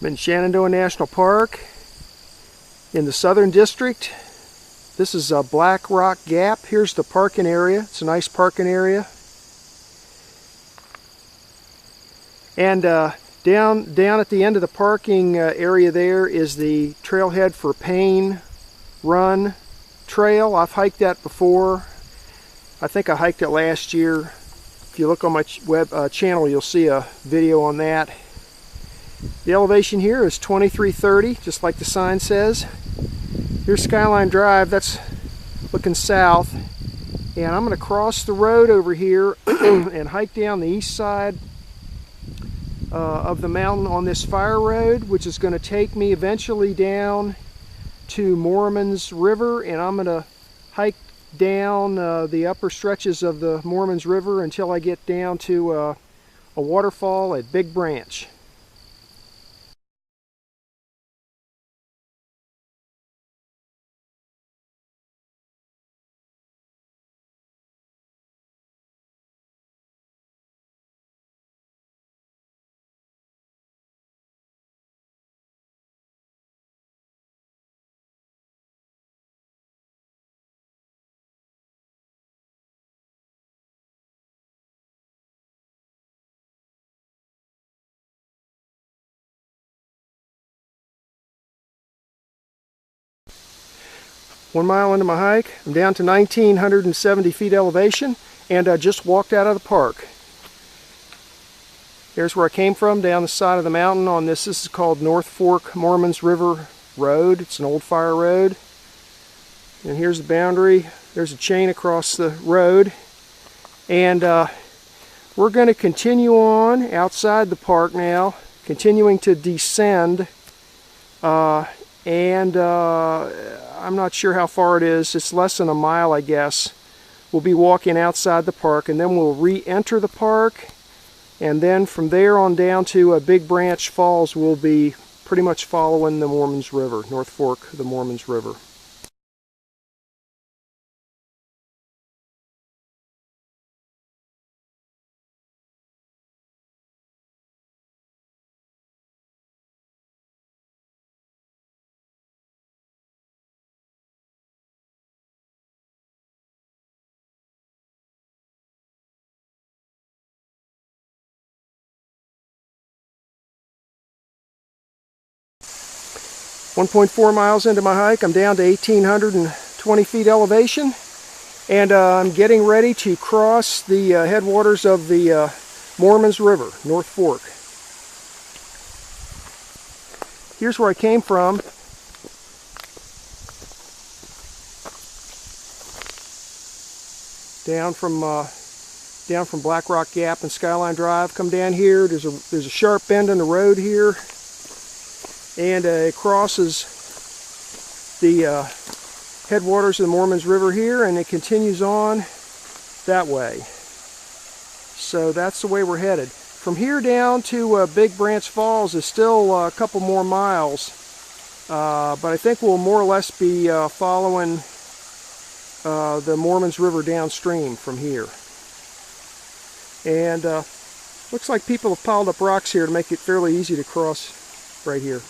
I'm in Shenandoah National Park in the Southern District. This is a Black Rock Gap. Here's the parking area. It's a nice parking area. And down at the end of the parking area there is the trailhead for Payne Run Trail. I've hiked that before. I think I hiked it last year. If you look on my web channel, you'll see a video on that. The elevation here is 2330, just like the sign says. Here's Skyline Drive, that's looking south. And I'm going to cross the road over here and hike down the east side of the mountain on this fire road, which is going to take me eventually down to Moormans River, and I'm going to hike down the upper stretches of the Moormans River until I get down to a waterfall at Big Branch. One mile into my hike, I'm down to 1,970 feet elevation, and I just walked out of the park. Here's where I came from, down the side of the mountain on this. This is called North Fork Moormans River Road. It's an old fire road. And here's the boundary. There's a chain across the road. And we're going to continue on outside the park now, continuing to descend. I'm not sure how far it is. It's less than a mile, I guess. We'll be walking outside the park, and then we'll re-enter the park, and then from there on down to Big Branch Falls, we'll be pretty much following the Moormans River, North Fork, the Moormans River. .4 miles into my hike, I'm down to 1,820 feet elevation, and I'm getting ready to cross the headwaters of the Moormans River, North Fork. Here's where I came from. Down from Black Rock Gap and Skyline Drive. Come down here. There's a sharp bend in the road here. And it crosses the headwaters of the Moormans River here, and it continues on that way. So that's the way we're headed. From here down to Big Branch Falls is still a couple more miles, but I think we'll more or less be following the Moormans River downstream from here. And looks like people have piled up rocks here to make it fairly easy to cross right here.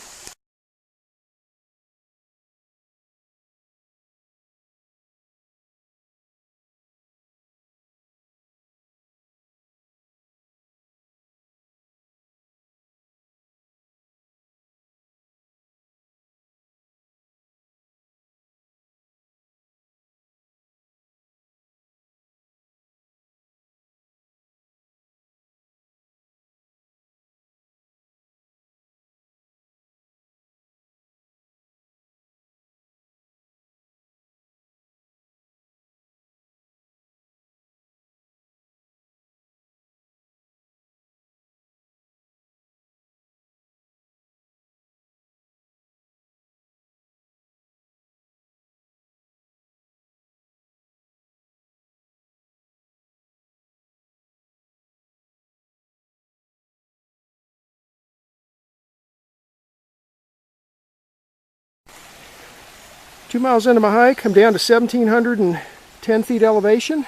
Two miles into my hike, I'm down to 1,710 feet elevation,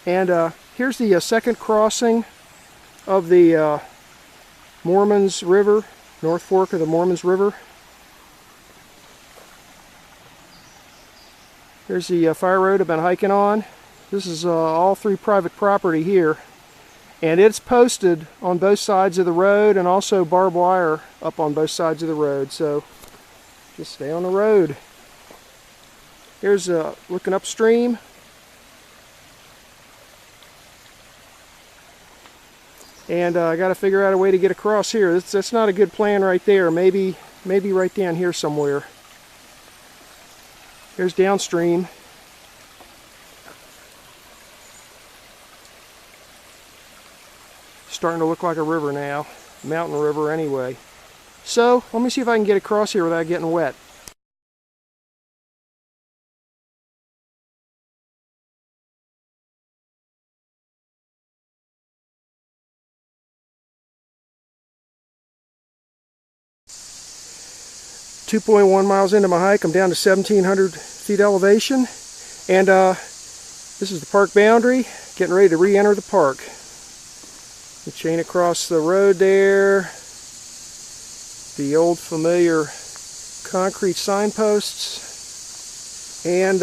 and here's the second crossing of the Moormans River, North Fork of the Moormans River. Here's the fire road I've been hiking on. This is all through private property here, and it's posted on both sides of the road and also barbed wire up on both sides of the road, so just stay on the road. Here's looking upstream. And I got to figure out a way to get across here. That's not a good plan right there. Maybe right down here somewhere. Here's downstream. Starting to look like a river now. Mountain river anyway. So let me see if I can get across here without getting wet. .1 miles into my hike, I'm down to 1,700 feet elevation, and this is the park boundary, getting ready to re-enter the park. The chain across the road there, the old familiar concrete signposts, and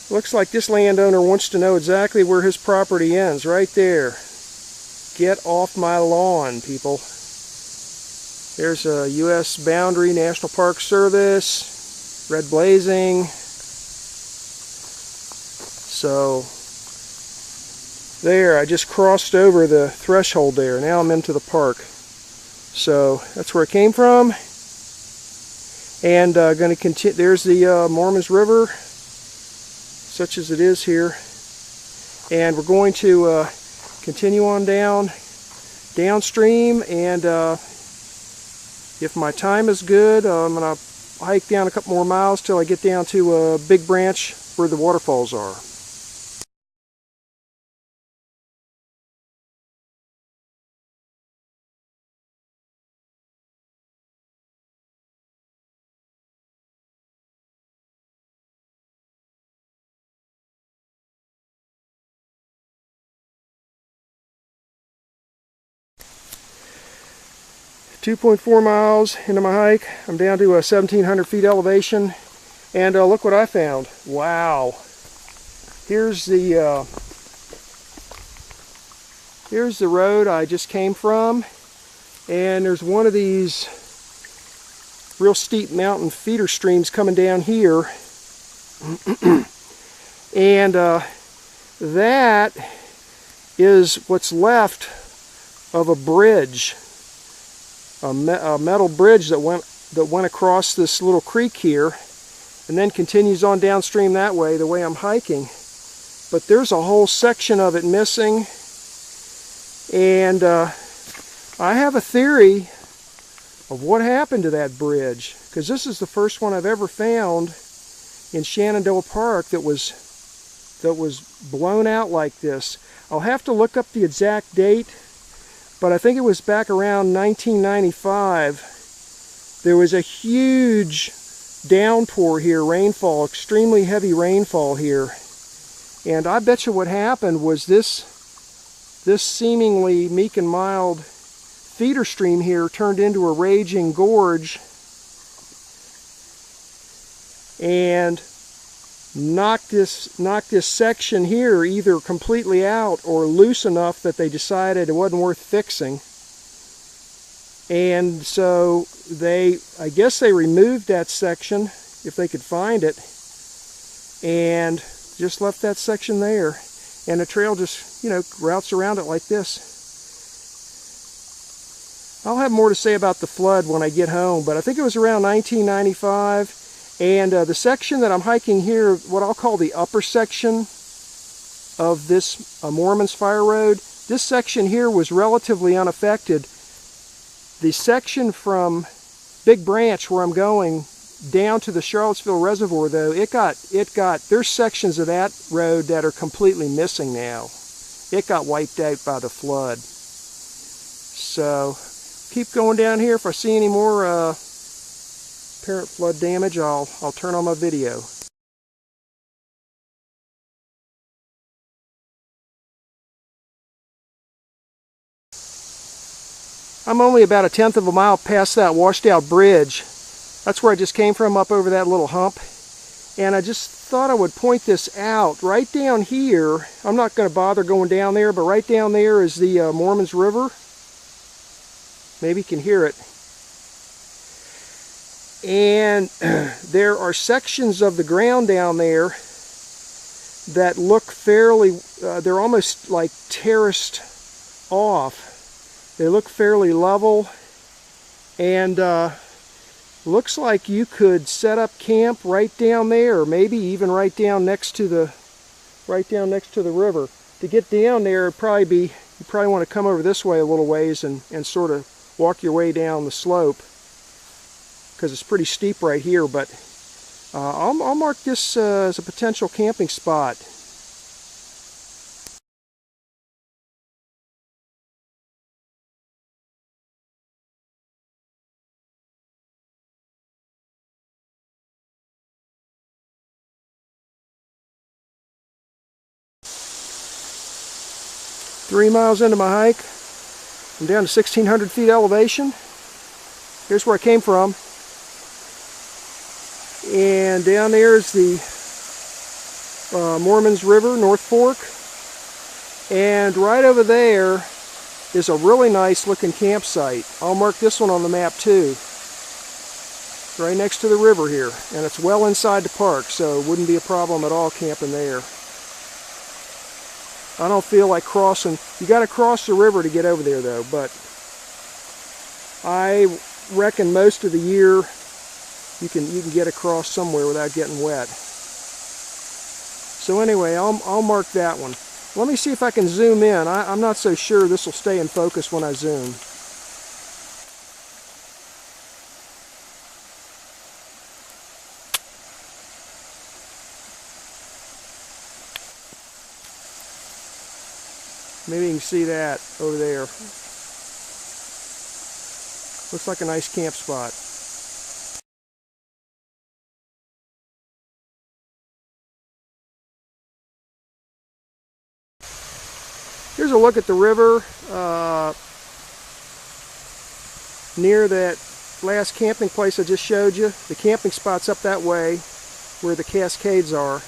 looks like this landowner wants to know exactly where his property ends, right there. Get off my lawn, people. There's a U.S. boundary, National Park Service, red blazing. So there, I just crossed over the threshold there. Now I'm into the park. So that's where it came from. And going to continue. There's the Moormans River, such as it is here. And we're going to continue on downstream, and if my time is good, I'm going to hike down a couple more miles till I get down to a big branch where the waterfalls are. .4 miles into my hike, I'm down to 1,700 feet elevation, and look what I found. Wow! Here's the road I just came from, and there's one of these real steep mountain feeder streams coming down here, and that is what's left of a bridge. A metal bridge that went across this little creek here, and then continues on downstream that way, the way I'm hiking. But there's a whole section of it missing, and I have a theory of what happened to that bridge, because this is the first one I've ever found in Shenandoah Park that was blown out like this. I'll have to look up the exact date, but I think it was back around 1995. There was a huge downpour here, rainfall, extremely heavy rainfall here. And I bet you what happened was this seemingly meek and mild feeder stream here turned into a raging gorge and knocked this section here either completely out or loose enough that they decided it wasn't worth fixing. And so I guess they removed that section, if they could find it, and just left that section there. And the trail just, routes around it like this. I'll have more to say about the flood when I get home, but I think it was around 1995. And the section that I'm hiking here, what I'll call the upper section of this Moormans Fire Road, this section here was relatively unaffected. The section from Big Branch, where I'm going, down to the Charlottesville Reservoir, though, there's sections of that road that are completely missing now. It got wiped out by the flood. So, keep going down here. If I see any more apparent flood damage, I'll turn on my video. I'm only about 1/10 of a mile past that washed out bridge. That's where I just came from, up over that little hump. And I just thought I would point this out. Right down here, I'm not going to bother going down there, but right down there is the Moormans River. Maybe you can hear it. And there are sections of the ground down there that look fairly, they're almost like terraced off. They look fairly level, and looks like you could set up camp right down there, or maybe even right down next to the river. To get down there, you probably want to come over this way a little ways and sort of walk your way down the slope, because it's pretty steep right here. But I'll mark this as a potential camping spot. Three miles into my hike, I'm down to 1,600 feet elevation. Here's where I came from. And down there is the Moormans River, North Fork. And right over there is a really nice looking campsite. I'll mark this one on the map too. Right next to the river here. And it's well inside the park, so it wouldn't be a problem at all camping there. I don't feel like crossing. You got to cross the river to get over there though, but I reckon most of the year you can get across somewhere without getting wet. So anyway, I'll mark that one. Let me see if I can zoom in. I'm not so sure this will stay in focus when I zoom. Maybe you can see that over there. Looks like a nice camp spot. Here's a look at the river near that last camping place I just showed you. The camping spot's up that way where the Cascades are.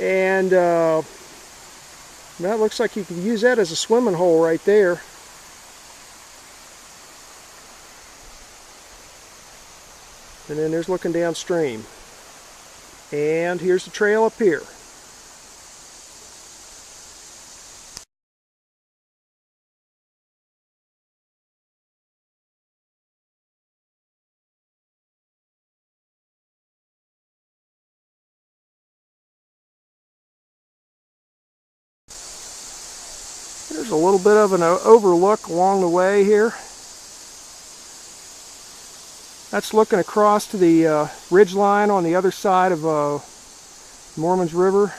And that looks like you can use that as a swimming hole right there. And then there's looking downstream. And here's the trail up here. There's a little bit of an overlook along the way here. That's looking across to the ridge line on the other side of Moormans River.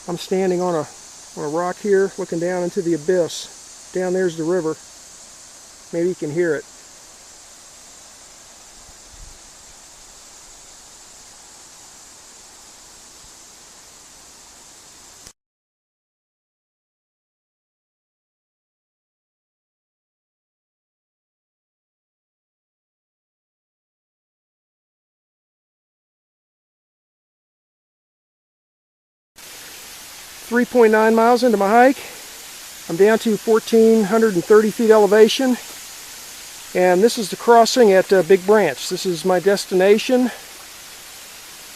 I'm standing on a rock here looking down into the abyss. Down there's the river. Maybe you can hear it. 3.9 miles into my hike. I'm down to 1,430 feet elevation, and this is the crossing at Big Branch. This is my destination.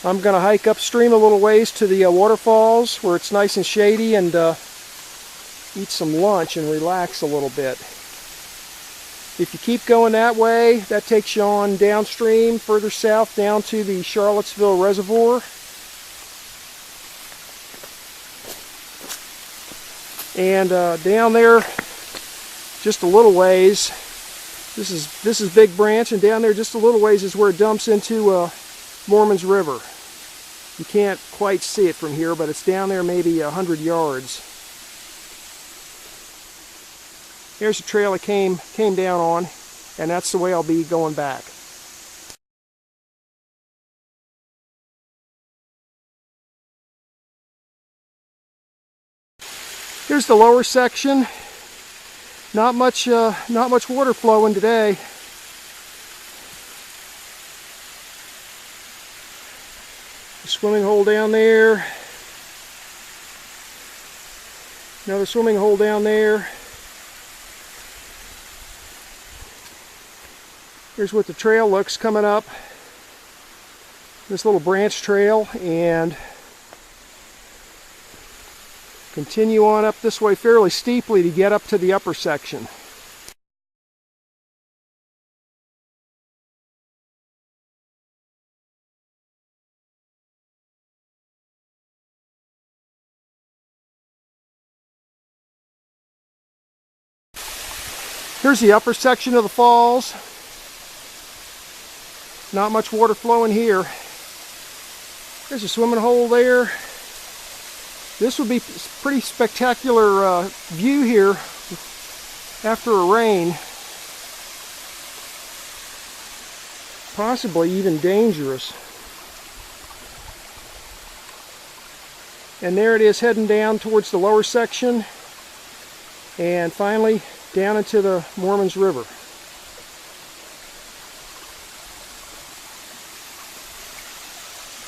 I'm going to hike upstream a little ways to the waterfalls where it's nice and shady, and eat some lunch and relax a little bit. If you keep going that way, that takes you on downstream, further south, down to the Charlottesville Reservoir. And down there, just a little ways, this is Big Branch, and down there just a little ways is where it dumps into Moormans River. You can't quite see it from here, but it's down there maybe 100 yards. Here's the trail I came down on, and that's the way I'll be going back. Here's the lower section. Not much water flowing today. A swimming hole down there. Another swimming hole down there. Here's what the trail looks coming up. This little branch trail, and continue on up this way fairly steeply to get up to the upper section. Here's the upper section of the falls. Not much water flowing here. There's a swimming hole there. This would be a pretty spectacular view here after a rain. Possibly even dangerous. And there it is, heading down towards the lower section, and finally down into the Moormans River.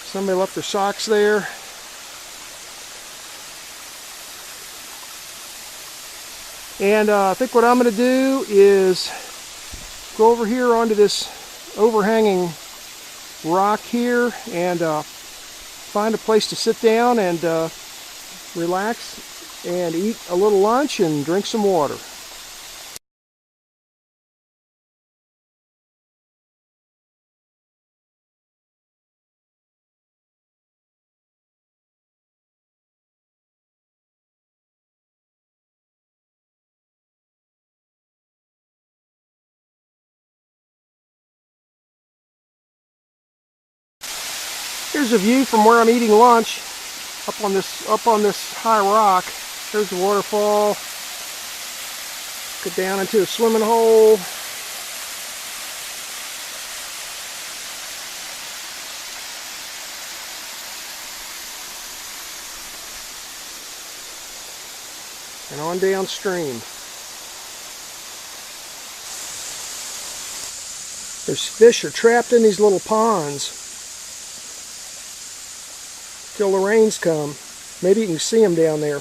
Somebody left their socks there. And I think what I'm going to do is go over here onto this overhanging rock here and find a place to sit down and relax and eat a little lunch and drink some water. Here's a view from where I'm eating lunch, up on this high rock. There's the waterfall. Go down into a swimming hole. And on downstream. There's fish are trapped in these little ponds till the rains come. Maybe you can see them down there.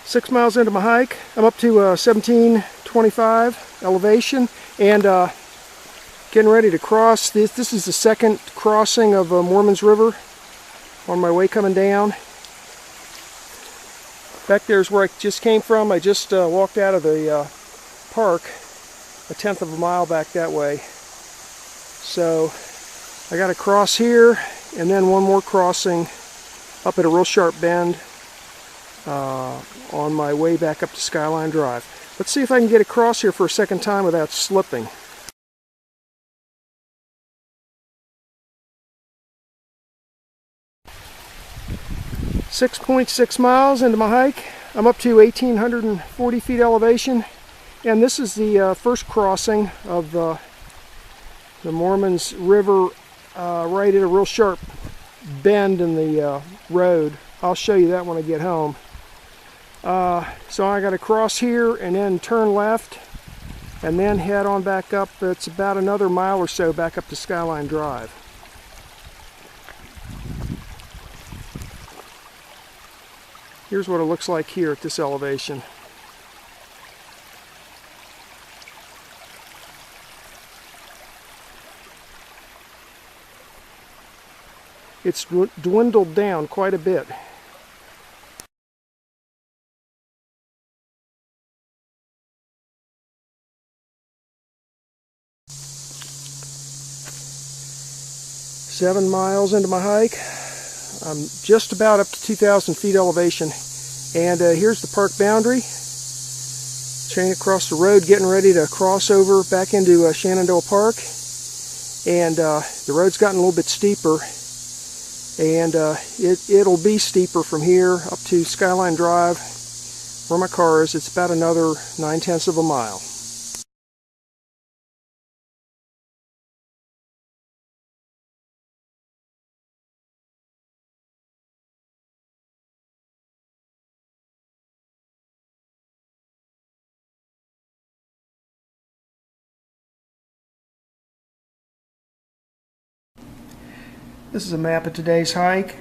6 miles into my hike. I'm up to 1725 elevation and getting ready to cross. This is the second crossing of Moormans River on my way coming down. Back there's where I just came from. I just walked out of the park a 1/10 of a mile back that way. So I got to cross here and then one more crossing up at a real sharp bend on my way back up to Skyline Drive. Let's see if I can get across here for a second time without slipping. .6 miles into my hike. I'm up to 1,840 feet elevation, and this is the first crossing of the Moormans River right at a real sharp bend in the road. I'll show you that when I get home. So I got to cross here and then turn left and then head on back up. It's about another mile or so back up to Skyline Drive. Here's what it looks like here at this elevation. It's dwindled down quite a bit. Seven miles into my hike. I'm just about up to 2,000 feet elevation, and here's the park boundary. Chain across the road, getting ready to cross over back into Shenandoah Park, and the road's gotten a little bit steeper, and it'll be steeper from here up to Skyline Drive where my car is. It's about another 9/10 of a mile. This is a map of today's hike.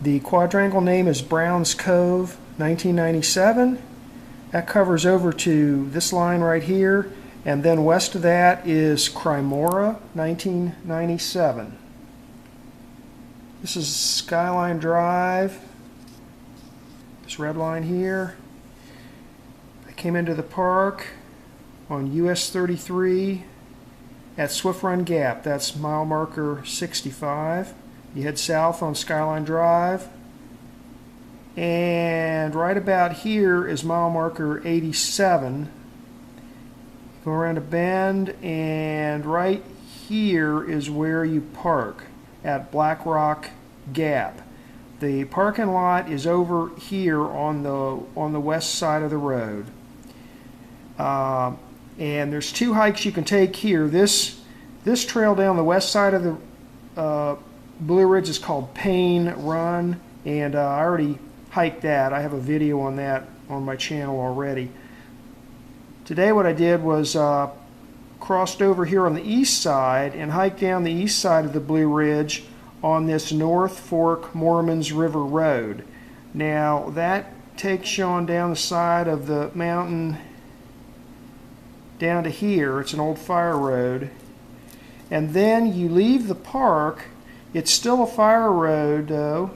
The quadrangle name is Brown's Cove 1997. That covers over to this line right here, and then west of that is Crymora 1997. This is Skyline Drive, this red line here. I came into the park on US 33 at Swift Run Gap. That's mile marker 65. You head south on Skyline Drive, and right about here is mile marker 87. Go around a bend, and right here is where you park at Black Rock Gap. The parking lot is over here on the west side of the road. And there's two hikes you can take here. This trail down the west side of the Blue Ridge is called Payne Run, and I already hiked that. I have a video on that on my channel already. Today what I did was crossed over here on the east side and hiked down the east side of the Blue Ridge on this North Fork Moormans River Road. Now that takes you on down the side of the mountain down to here. It's an old fire road, and then you leave the park. It's still a fire road though.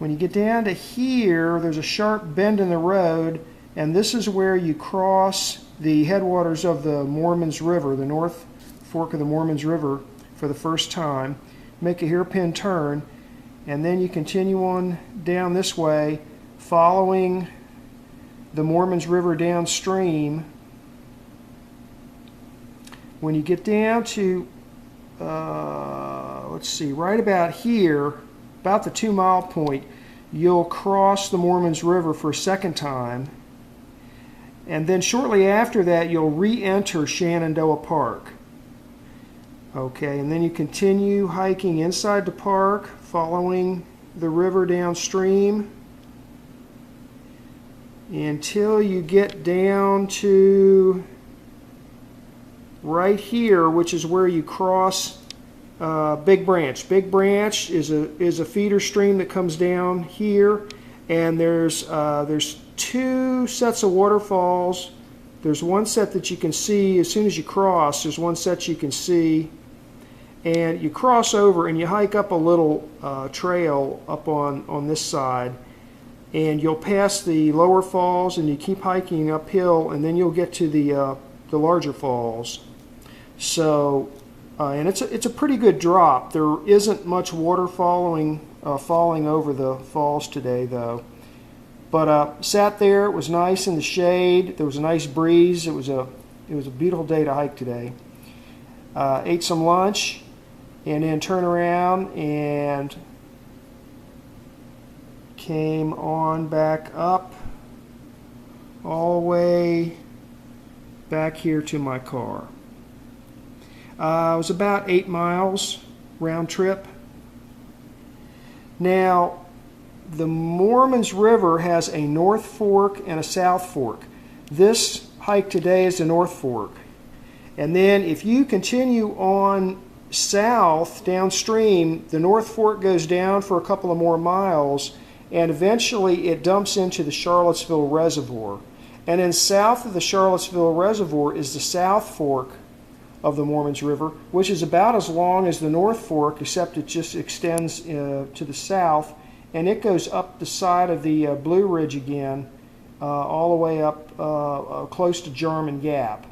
When you get down to here, there's a sharp bend in the road, and this is where you cross the headwaters of the Moormans River, the North Fork of the Moormans River, for the first time. Make a hairpin turn, and then you continue on down this way, following the Moormans River downstream. When you get down to, let's see, right about here, about the 2 mile point, you'll cross the Moormans River for a second time. And then shortly after that, you'll re-enter Shenandoah Park. Okay, and then you continue hiking inside the park, following the river downstream, until you get down to right here, which is where you cross Big Branch. Big Branch is a feeder stream that comes down here, And there's two sets of waterfalls. There's one set that you can see as soon as you cross. There's one set you can see. And you cross over and you hike up a little trail up on this side. And you'll pass the lower falls and you keep hiking uphill, and then you'll get to the larger falls. So, and it's a pretty good drop. There isn't much water falling over the falls today, though. But sat there. It was nice in the shade. There was a nice breeze. It was a beautiful day to hike today. Ate some lunch, and then turned around and came on back up all the way back here to my car. It was about 8 miles round trip. Now, the Moormans River has a North Fork and a South Fork. This hike today is the North Fork. And then if you continue on south downstream, the North Fork goes down for a couple of more miles, and eventually it dumps into the Charlottesville Reservoir. And then south of the Charlottesville Reservoir is the South Fork of the Moormans River, which is about as long as the North Fork, except it just extends to the south, and it goes up the side of the Blue Ridge again, all the way up close to Jarman Gap.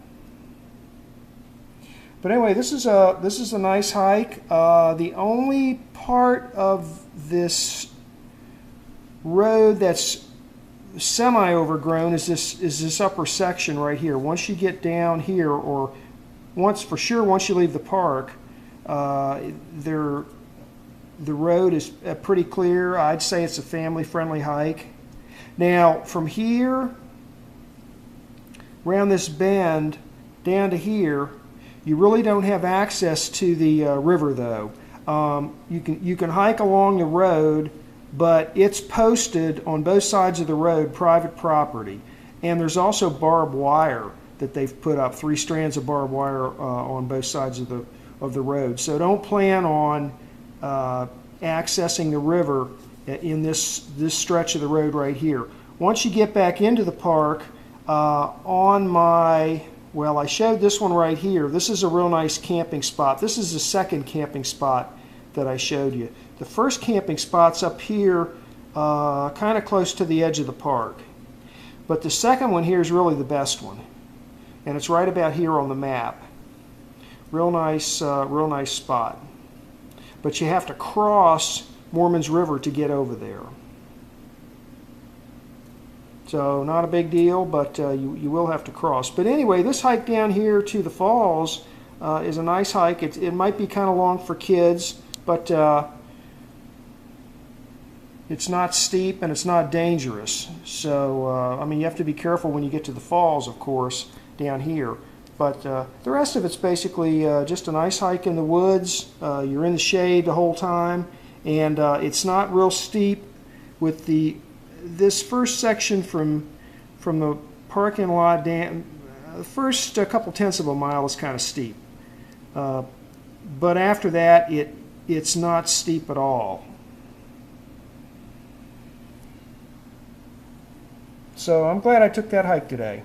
But anyway, this is a nice hike. The only part of this road that's semi-overgrown is this upper section right here. Once you get down here, or once you leave the park, the road is pretty clear. I'd say it's a family-friendly hike. Now, from here around this bend down to here, you really don't have access to the river, though. You can hike along the road, but it's posted on both sides of the road, private property. And there's also barbed wire that they've put up, 3 strands of barbed wire on both sides of the road. So don't plan on accessing the river in this stretch of the road right here. Once you get back into the park, I showed this one right here. This is a real nice camping spot. This is the second camping spot that I showed you. The first camping spot's up here, kind of close to the edge of the park. But the second one here is really the best one. And it's right about here on the map. Real nice spot. But you have to cross Moormans River to get over there. So not a big deal, but you will have to cross. But anyway, this hike down here to the falls is a nice hike. It might be kind of long for kids, but it's not steep and it's not dangerous. So, I mean, you have to be careful when you get to the falls, of course, down here. But the rest of it's basically just a nice hike in the woods. You're in the shade the whole time, and it's not real steep. With this first section from the parking lot down, the first couple tenths of a mile is kind of steep. But after that, it's not steep at all. So I'm glad I took that hike today.